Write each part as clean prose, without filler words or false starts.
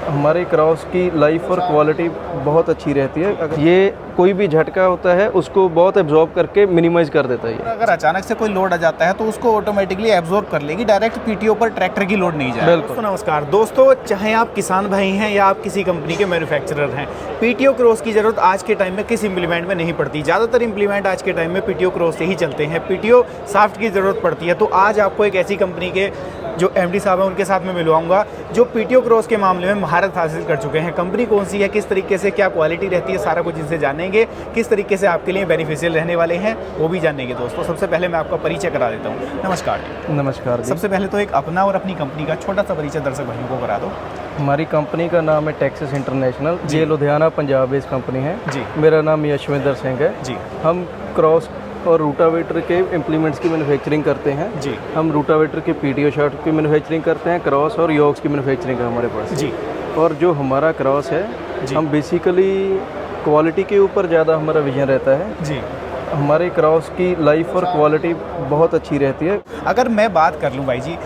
हमारे क्रॉस की लाइफ और क्वालिटी बहुत अच्छी रहती है। अगर ये कोई भी झटका होता है उसको बहुत एब्जॉर्ब करके मिनिमाइज कर देता है ये। अगर अचानक से कोई लोड आ जाता है तो उसको ऑटोमेटिकली एब्जॉर्ब कर लेगी, डायरेक्ट पीटीओ पर ट्रैक्टर की लोड नहीं जाएगी। बिल्कुल। नमस्कार दोस्तों, चाहे आप किसान भाई हैं या आप किसी कंपनी के मैन्युफैक्चरर हैं, पीटीओ क्रॉस की जरूरत आज के टाइम में किस इंप्लीमेंट में नहीं पड़ती। ज़्यादातर इंप्लीमेंट आज के टाइम में पीटीओ क्रॉस से ही चलते हैं, पीटीओ साफ्ट की ज़रूरत पड़ती है। तो आज आपको एक ऐसी कंपनी के जो एमडी साहब हैं उनके साथ में मिलवाऊंगा जो पीटीओ क्रॉस के मामले में महारत हासिल कर चुके हैं। कंपनी कौन सी है, किस तरीके से क्या क्वालिटी रहती है, सारा कुछ इनसे जानेंगे। किस तरीके से आपके लिए बेनिफिशियल रहने वाले हैं वो भी जानेंगे। दोस्तों सबसे पहले मैं आपका परिचय करा देता हूँ। नमस्कार। नमस्कार जी। सबसे पहले तो एक अपना और अपनी कंपनी का छोटा सा परिचय दर्शक भाइयों को करा दो। हमारी कंपनी का नाम है टेक्सिस इंटरनेशनल। ये लुधियाना पंजाब बेस्ड कंपनी है जी। मेरा नाम यशविंदर सिंह है जी। हम क्रॉस और रूटावेटर के इम्प्लीमेंट्स की मैन्युफैक्चरिंग करते हैं जी। हम रूटावेटर के पीटीओ शाफ्ट की मैन्युफैक्चरिंग करते हैं, क्रॉस और योक्स की मैन्युफैक्चरिंग है हमारे पास जी। और जो हमारा क्रॉस है हम बेसिकली क्वालिटी के ऊपर ज़्यादा हमारा विजन रहता है जी। हमारे क्रॉस की लाइफ और क्वालिटी बहुत अच्छी रहती है। अगर मैं बात कर लूँ भाई जी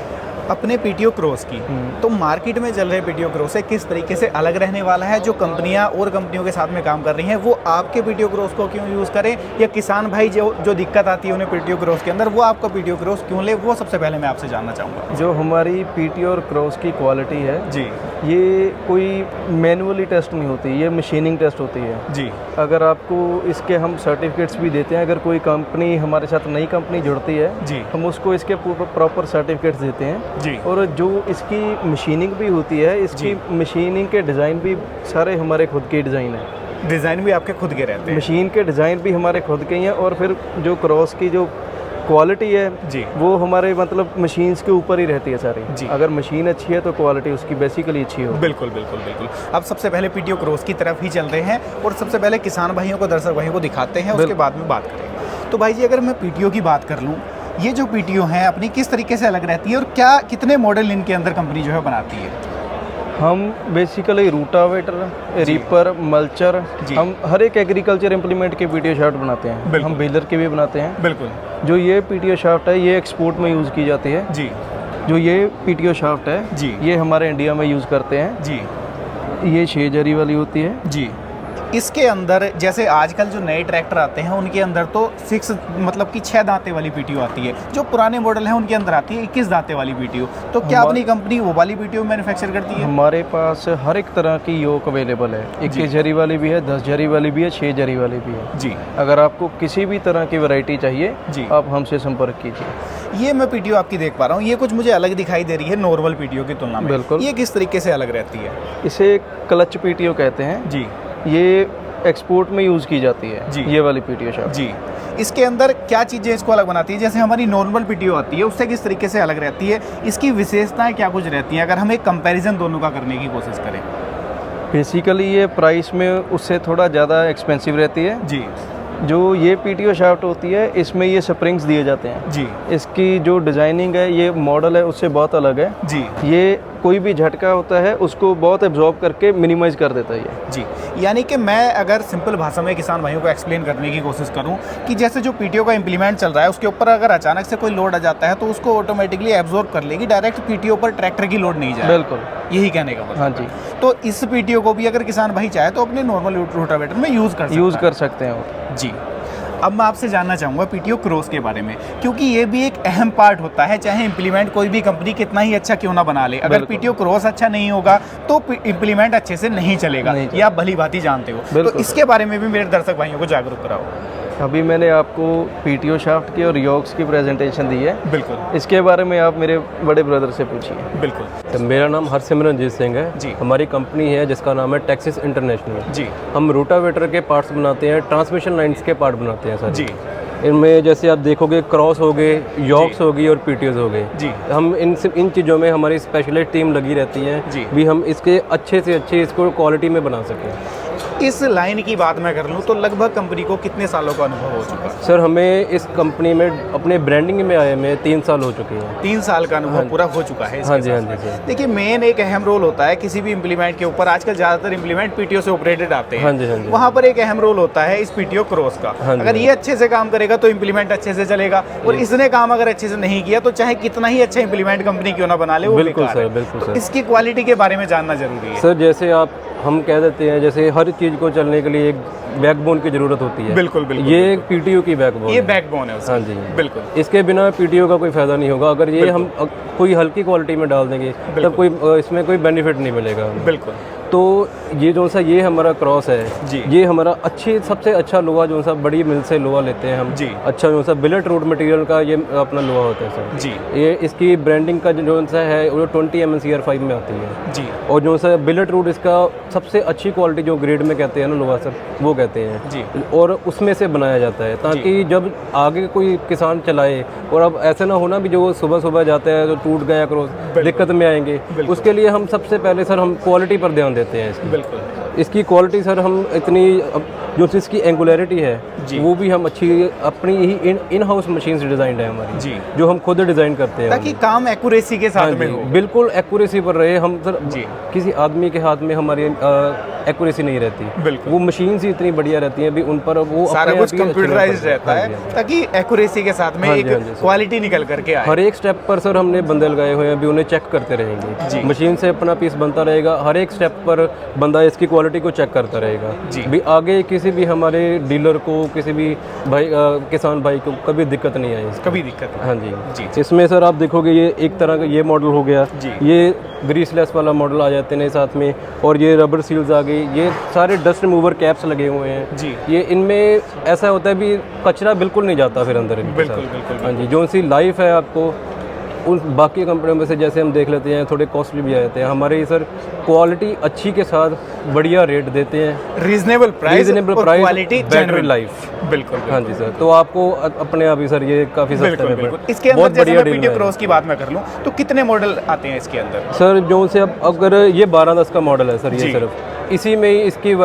अपने पीटीओ क्रॉस की, तो मार्केट में चल रहे पीटीओ क्रॉस से किस तरीके से अलग रहने वाला है। जो कंपनियां और कंपनियों के साथ में काम कर रही हैं वो आपके पीटीओ क्रॉस को क्यों यूज़ करें, या किसान भाई जो दिक्कत आती है उन्हें पीटीओ क्रॉस के अंदर वो आपका पीटीओ क्रॉस क्यों ले, वो सबसे पहले मैं आपसे जानना चाहूँगा। जो हमारी पीटीओ और क्रॉस की क्वालिटी है जी, ये कोई मैनुअली टेस्ट नहीं होती, ये मशीनिंग टेस्ट होती है जी। अगर आपको इसके हम सर्टिफिकेट्स भी देते हैं, अगर कोई कंपनी हमारे साथ नई कंपनी जुड़ती है जी। हम उसको इसके प्रॉपर सर्टिफिकेट्स देते हैं जी। और जो इसकी मशीनिंग भी होती है, इसकी मशीनिंग के डिज़ाइन भी सारे हमारे खुद के डिज़ाइन हैं। डिज़ाइन भी आपके खुद के रहते हैं। मशीन के डिज़ाइन भी हमारे खुद के ही हैं और फिर जो क्रॉस की जो क्वालिटी है जी, वो हमारे मतलब मशीन्स के ऊपर ही रहती है सारी जी। अगर मशीन अच्छी है तो क्वालिटी उसकी बेसिकली अच्छी हो। बिल्कुल बिल्कुल बिल्कुल। अब सबसे पहले पीटीओ क्रॉस की तरफ ही चलते हैं और सबसे पहले किसान भाइयों को, दर्शक भाइयों को दिखाते हैं, उसके बाद में बात करेंगे। तो भाई जी अगर मैं पीटीओ की बात कर लूँ, ये जो पीटीओ है अपनी किस तरीके से अलग रहती है और क्या कितने मॉडल इनके अंदर कंपनी जो है बनाती है। हम बेसिकली रूटावेटर, रीपर, मल्चर, हम हर एक एग्रीकल्चर इम्प्लीमेंट के पीटीओ शाफ्ट बनाते हैं। हम बेलर के भी बनाते हैं। बिल्कुल। जो ये पीटीओ शाफ्ट है ये एक्सपोर्ट में यूज़ की जाती है जी। जो ये पीटीओ शाफ्ट है जी, ये हमारे इंडिया में यूज़ करते हैं जी। ये 6 जरी वाली होती है जी। इसके अंदर जैसे आजकल जो नए ट्रैक्टर आते हैं उनके अंदर तो 6 मतलब कि 6 दांते वाली पीटीओ आती है, जो पुराने मॉडल हैं उनके अंदर आती है 21 दांते वाली पीटीओ। तो क्या अपनी कंपनी वो वाली पीटीओ मैन्युफैक्चर करती है? हमारे पास हर एक तरह की योक अवेलेबल है। 21 जरी वाली भी है, 10 जरी वाली भी है, 6 जरी वाली भी है जी। अगर आपको किसी भी तरह की वैरायटी चाहिए जी, आप हमसे संपर्क कीजिए। ये मैं पीटीओ आपकी देख पा रहा हूँ, ये कुछ मुझे अलग दिखाई दे रही है नॉर्मल पीटीओ की तुलना में। बिल्कुल। ये किस तरीके से अलग रहती है? इसे क्लच पीटीओ कहते हैं जी। ये एक्सपोर्ट में यूज़ की जाती है जी। ये वाली पीटीओ शाफ्ट। जी। इसके अंदर क्या चीज़ें इसको अलग बनाती है? जैसे हमारी नॉर्मल पीटीओ आती है उससे किस तरीके से अलग रहती है, इसकी विशेषताएं क्या कुछ रहती हैं, अगर हम एक कंपैरिजन दोनों का करने की कोशिश करें? बेसिकली ये प्राइस में उससे थोड़ा ज़्यादा एक्सपेंसिव रहती है। जी। जो ये पीटीओ शाफ्ट होती है इसमें ये स्प्रिंग्स दिए जाते हैं। जी। इसकी जो डिज़ाइनिंग है, ये मॉडल है उससे बहुत अलग है। जी। ये कोई भी झटका होता है उसको बहुत एब्जॉर्ब करके मिनिमाइज कर देता है ये। जी। यानी कि मैं अगर सिंपल भाषा में किसान भाइयों को एक्सप्लेन करने की कोशिश करूं कि जैसे जो पीटीओ का इंप्लीमेंट चल रहा है उसके ऊपर अगर अचानक से कोई लोड आ जाता है तो उसको ऑटोमेटिकली एब्जॉर्ब कर लेगी, डायरेक्ट पीटीओ पर ट्रैक्टर की लोड नहीं जाए। बिल्कुल, यही कहने का मतलब। हाँ जी। तो इस पीटीओ को भी अगर किसान भाई चाहे तो अपने नॉर्मल रोटावेटर में यूज़ कर सकते हैं वो। जी। अब मैं आपसे जानना चाहूँगा पीटीओ क्रॉस के बारे में, क्योंकि ये भी एक अहम पार्ट होता है, चाहे इंप्लीमेंट कोई भी कंपनी कितना ही अच्छा क्यों ना बना ले, अगर पीटीओ क्रॉस अच्छा नहीं होगा तो इंप्लीमेंट अच्छे से नहीं चलेगा। ये आप भली भांति जानते हो। तो इसके बारे में भी मेरे दर्शक भाइयों को जागरूक कराओ। अभी मैंने आपको पीटीओ शाफ्ट की और योक्स की प्रेजेंटेशन दी है। बिल्कुल। इसके बारे में आप मेरे बड़े ब्रदर से पूछिए। बिल्कुल। तो मेरा नाम हरसिमरनजीत सिंह है जी। हमारी कंपनी है जिसका नाम है टेक्सिस इंटरनेशनल जी। हम रूटावेटर के पार्ट्स बनाते हैं, ट्रांसमिशन लाइन्स के पार्ट बनाते हैं सर जी। इनमें जैसे आप देखोगे क्रॉस हो गए, योक्स हो गई और पीटीओज हो गए जी। हम इन चीज़ों में हमारी स्पेशलिस्ट टीम लगी रहती है जी। भी हम इसके अच्छे से अच्छे इसको क्वालिटी में बना सकें। इस लाइन की बात मैं कर लूँ तो लगभग कंपनी को कितने सालों का अनुभव हो चुका है? सर हमें इस कंपनी में अपने ब्रांडिंग में आए में 3 साल हो चुके हैं। 3 साल का अनुभव पूरा हो चुका है इसके हाँ जी, साथ हाँ जी में। सर। देखिए मेन एक अहम रोल होता है किसी भी इम्प्लीमेंट के ऊपर। आजकल ज़्यादातर इम्प्लीमेंट पीटीओ से ऑपरेटेड आते हैं। हाँ जी, हाँ जी। वहाँ पर एक अहम रोल होता है इस पीटीओ क्रॉस का। हाँ जी, अगर हाँ। ये अच्छे से काम करेगा तो इम्प्लीमेंट अच्छे से चलेगा, और इसने काम अगर अच्छे से नहीं किया तो चाहे कितना ही अच्छा इम्प्लीमेंट कंपनी क्यों ना बना ले, वो बिल्कुल बेकार सर, है। बिल्कुल तो सर। इसकी क्वालिटी के बारे में जानना जरूरी है। सर जैसे हम कह देते हैं जैसे हर चीज़ को चलने के लिए एक बैकबोन की ज़रूरत होती है। बिल्कुल बिल्कुल। ये एक पीटीओ की बैकबोन ये है। बैकबोन है उसकी। हाँ जी, बिल्कुल। इसके बिना पीटीओ का कोई फ़ायदा नहीं होगा। अगर ये हम कोई हल्की क्वालिटी में डाल देंगे तब कोई इसमें कोई बेनिफिट नहीं मिलेगा। बिल्कुल। तो ये जो सा ये हमारा क्रॉस है जी। ये हमारा सबसे अच्छा लोहा जो सा बड़ी मिल से लोहा लेते हैं हम जी। अच्छा जो सा बिलेट रूट मटेरियल का ये अपना लोहा होता है सर जी। ये इसकी ब्रांडिंग का जो सा है वो 20 MNCR5 में आती है जी। और जो सा बिलेट रूट इसका सबसे अच्छी क्वालिटी जो ग्रेड में कहते हैं ना लोहा सर वो कहते हैं जी। और उसमें से बनाया जाता है ताकि जब आगे कोई किसान चलाए और अब ऐसे ना होना भी जो सुबह सुबह जाता है तो टूट गया क्रॉस दिक्कत में आएंगे। उसके लिए हम सबसे पहले सर हम क्वालिटी पर ध्यान देते हैं इसकी। बिल्कुल। इसकी क्वालिटी सर हम इतनी जो इसकी एंगुलरिटी है वो भी हम अच्छी अपनी ही इन हाउस मशीन से डिज़ाइंड है हमारी जी। जो हम खुद डिज़ाइन करते हैं ताकि काम एक्यूरेसी के साथ में हो। बिल्कुल एक्यूरेसी पर रहे हम सर जी। किसी आदमी के हाथ में हमारी एक्यूरेसी नहीं रहती। बिल्कुल। वो मशीन ही इतनी बढ़िया रहती है भी उन पर वो सारा अपने कुछ आप ही कंप्यूटराइज्ड अच्छे रहता है ताकि एक्यूरेसी के साथ में हाँ जी, एक हाँ जी, सर। क्वालिटी निकल करके आए। हर एक स्टेप पर सर हमने बंदे लगाए हुए हैं अभी उन्हें चेक करते रहेंगे। जी। मशीन से अपना पीस बनता रहेगा हर एक स्टेप पर बंदा इसकी क्वालिटी को चेक करता रहेगा। जी। भी आगे किसी भी हमारे डीलर को किसी भी भाई किसान भाई को कभी दिक्कत नहीं आई इसकी। कभी दिक्कत नहीं। हाँ जी। जी। इसमें सर आप देखोगे ये एक तरह का ये मॉडल हो गया जी। ये ग्रीसलेस वाला मॉडल आ जाते हैं साथ में और ये रबर सील्स आ गई ये सारे डस्ट रिमूवर कैप्स लगे हुए हैं। जी। ये इनमें ऐसा होता है भी कचरा बिल्कुल नहीं जाता फिर अंदर इनके बिल्कुल, साथ। बिल्कुल, हाँ जी जो सी लाइफ है आपको उन बाकी कंपनियों में से जैसे हम देख लेते हैं थोड़े कॉस्टली भी आ जाते हैं हमारे सर क्वालिटी अच्छी के साथ बढ़िया रेट देते हैं रीजनेबल प्राइस और क्वालिटी बेटर जेन्युइन लाइफ। बिल्कुल। हाँ जी सर तो आपको अपने आप ही सर ये काफ़ी सस्ते बिल्कुल में बिल्कुल। इसके अंदर बहुत जैसे बढ़िया मैं डील पीटीओ है। क्रॉस की बात मैं कर लूँ तो कितने मॉडल आते हैं इसके अंदर? सर जो से अब अगर ये 12-10 का मॉडल है सर जी। ये सिर्फ इसी में ही इसकी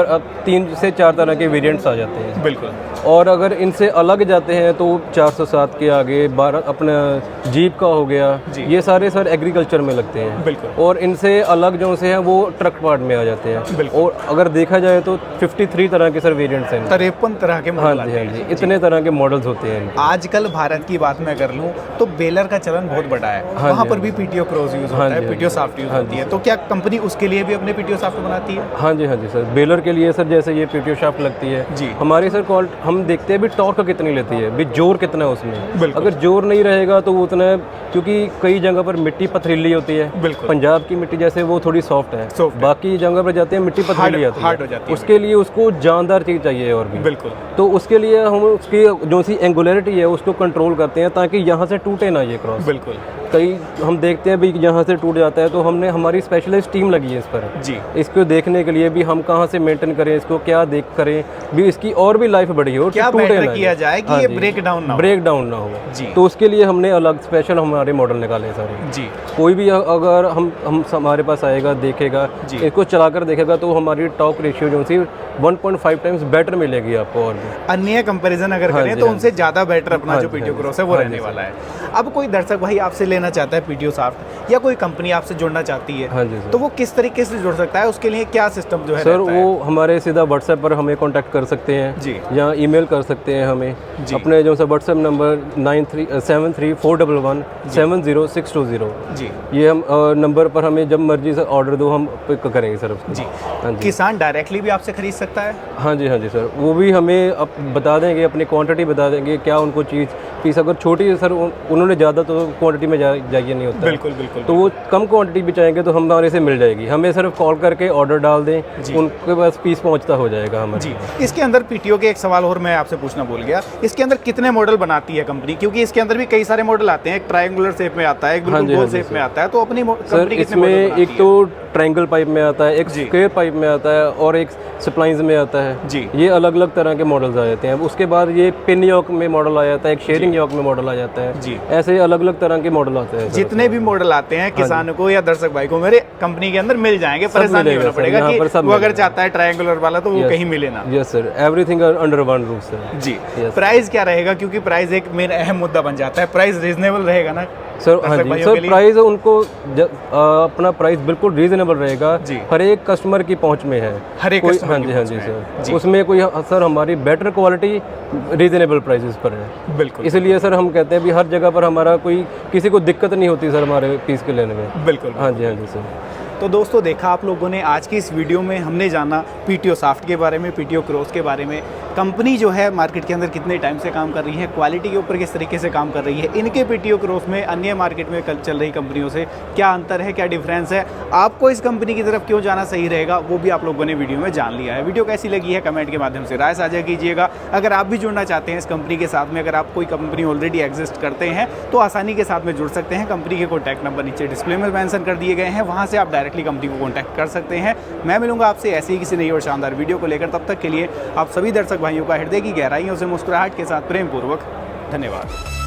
3 से 4 तरह के वेरिएंट्स आ जाते हैं। बिल्कुल। और अगर इनसे अलग जाते हैं तो 407 के आगे 12 अपना जीप का हो गया ये सारे सर एग्रीकल्चर में लगते हैं। बिल्कुल। और इनसे अलग जो से हैं वो ट्रक पार्ट में आ जाते हैं। बिल्कुल। और अगर देखा जाए तो 53 तरह के सर वेरिएंट्स हैं। 53 तरह के हाँ मॉडल जी आते हाँ हैं। जी इतने तरह के मॉडल्स होते हैं इनके। आजकल भारत की बात मैं कर लूँ तो बेलर का चलन बहुत बड़ा है। हाँ वहाँ जी, पर हाँ भी पीटीओ क्रॉस यूज होता हाँ है, जी, पीटीओ हाँ सॉफ्ट यूज हाँ होती जी। है। तो क्या कंपनी उसके लिए भी अपने पीटीओ सॉफ्ट बनाती है? हाँ जी सर बेलर के लिए सर जैसे ये पीटीओ शाफ्ट लगती है जी। हमारी सर कॉल हम देखते हैं भी टॉर्क कितनी लेती है भी जोर कितना है उसमें। बिल्कुल। अगर जोर नहीं रहेगा तो वो उतना क्योंकि कई जगह पर मिट्टी पथरीली होती है। बिल्कुल। पंजाब की मिट्टी जैसे वो थोड़ी सॉफ्ट है Soft है। बाकी जगह पर जाते हैं मिट्टी पथरीली आती हार्ड है हो जाती है। उसके लिए उसको जानदार चीज़ चाहिए और भी। बिल्कुल। तो उसके लिए हम उसकी जो सी एंगुलरिटी है उसको कंट्रोल करते हैं ताकि यहाँ से टूटे ना ये क्रॉस। बिल्कुल। कई हम देखते हैं भी यहाँ से टूट जाता है तो हमने हमारी स्पेशलाइज्ड टीम लगी है इस पर जी। इसको देखने के लिए भी हम कहाँ से मेंटेन करें इसको क्या देख करें भी इसकी और भी लाइफ बढ़ी हो क्या टूटे बेटर ना किया जाए कि हाँ ये जी, ब्रेक डाउन ना हो। ब्रेक डाउन ना हो जी। तो उसके लिए हमने अलग स्पेशल हमारे मॉडल निकाले हैं सारे। जी। कोई भी अगर हम हमारे पास आएगा देखेगा जी। इसको चलाकर देखेगा तो हमारी टॉप रेशियो जो सी 1.5 टाइम्स बेटर मिलेगी आपको और भी। अन्य कंपैरिजन अगर हाँ करें जी, तो हाँ उनसे ज़्यादा बेटर अपना हाँ जो जी, पीटीओ हाँ क्रॉस जी। है वो हाँ रहने जी, वाला है। अब कोई दर्शक भाई आपसे लेना चाहता है पीटीओ सॉफ्ट या कोई कंपनी आपसे जुड़ना चाहती है हाँ जी सर। तो वो किस तरीके से जुड़ सकता है? उसके लिए क्या सिस्टम जो है सर रहता है? वो हमारे सीधा व्हाट्सएप पर हमें कांटेक्ट कर सकते हैं जी। या ईमेल कर सकते हैं हमें जी। अपने जो सा व्हाट्सएप नंबर 937411 जी। ये हम नंबर पर हमें जब मर्जी से ऑर्डर दो हम पिक करेंगे सर उसको। जी। हाँ जी किसान डायरेक्टली भी आपसे खरीद सकता है? हाँ जी सर वो भी हमें अब बता देंगे अपनी क्वांटिटी बता देंगे क्या उनको चीज़ पीस अगर छोटी है सर उन्होंने ज़्यादा तो क्वांटिटी में चाहिए नहीं होता है। बिल्कुल बिल्कुल। तो वो कम क्वांटिटी भी चाहेंगे तो हमारे से मिल जाएगी हमें सिर्फ कॉल करके ऑर्डर डाल दें जी। उनके पास पीस पहुंचता हो जाएगा हमारे। जी। इसके अंदर पीटीओ के एक सवाल और मैं आपसे पूछना भूल गया, इसके अंदर कितने मॉडल बनाती है कंपनी? क्योंकि इसके अंदर भी कई सारे मॉडल आते हैं, एक ट्रायंगुलर शेप में आता है, एक बिल्कुल गोल शेप में आता है, तो अपनी सर कंपनी कितने इसमें मॉडल बनाती एक है? तो ट्रायंगल पाइप में आता है एक जी। स्क्वायर पाइप में आता है और एक स्प्लाइंस में आता है। जी। ये अलग अलग तरह के मॉडल्स आ जाते हैं। उसके बाद ये पिन यॉक में मॉडल आ जाता है एक शेयरिंग यॉक में मॉडल आ जाता है। जी। ऐसे अलग अलग तरह के मॉडल मॉडल आते हैं सर। जितने भी मॉडल आते हैं किसानों को या दर्शक भाई को मेरे कंपनी के अंदर मिल जाएंगे, परेशान नहीं मिलेगा होना सर, पड़ेगा यहाँ कि पर सब वो अगर मिलेगा। चाहता है ट्रायंगुलर वाला तो वो Yes. कहीं मिले ना। Yes sir, everything under one roof sir. जी, Yes. प्राइस क्या रहेगा, क्योंकि प्राइस एक मेन अहम मुद्दा बन जाता है, प्राइस रीजनेबल रहेगा ना सर? हाँ दर्शक जी भाइयों के सर, लिए? प्राइस उनको अपना प्राइस बिल्कुल रीजनेबल रहेगा जी। हर एक कस्टमर की पहुंच में है। हर एक कोई customer हाँ की जी हाँ पहुंच जी में है। सर, उसमें कोई सर हमारी बेटर क्वालिटी रीजनेबल प्राइसेस पर है। बिल्कुल इसलिए सर हम कहते हैं भी हर जगह पर हमारा कोई किसी को दिक्कत नहीं होती सर हमारे पीस के लेने में। बिल्कुल। हाँ जी सर। तो दोस्तों देखा आप लोगों ने, आज की इस वीडियो में हमने जाना पीटीओ सॉफ्ट के बारे में, पीटीओ क्रॉस के बारे में, कंपनी जो है मार्केट के अंदर कितने टाइम से काम कर रही है, क्वालिटी के ऊपर किस तरीके से काम कर रही है, इनके पीटीओ क्रॉस में अन्य मार्केट में कल चल रही कंपनियों से क्या अंतर है, क्या डिफरेंस है, आपको इस कंपनी की तरफ क्यों जाना सही रहेगा, वो भी आप लोगों ने वीडियो में जान लिया है। वीडियो कैसी लगी है कमेंट के माध्यम से राय साझा कीजिएगा। अगर आप भी जुड़ना चाहते हैं इस कंपनी के साथ में, अगर आप कोई कंपनी ऑलरेडी एग्जिस्ट करते हैं तो आसानी के साथ में जुड़ सकते हैं। कंपनी के कॉन्टैक्ट नंबर नीचे डिस्प्ले में मेंशन कर दिए गए हैं, वहाँ से आप डायरेक्टली कंपनी को कॉन्टैक्ट कर सकते हैं। मैं मिलूंगा आपसे ऐसे ही किसी नई और शानदार वीडियो को लेकर, तब तक के लिए आप सभी दर्शक भाइयों का हृदय की गहराइयों से मुस्कुराहट के साथ प्रेम पूर्वक धन्यवाद।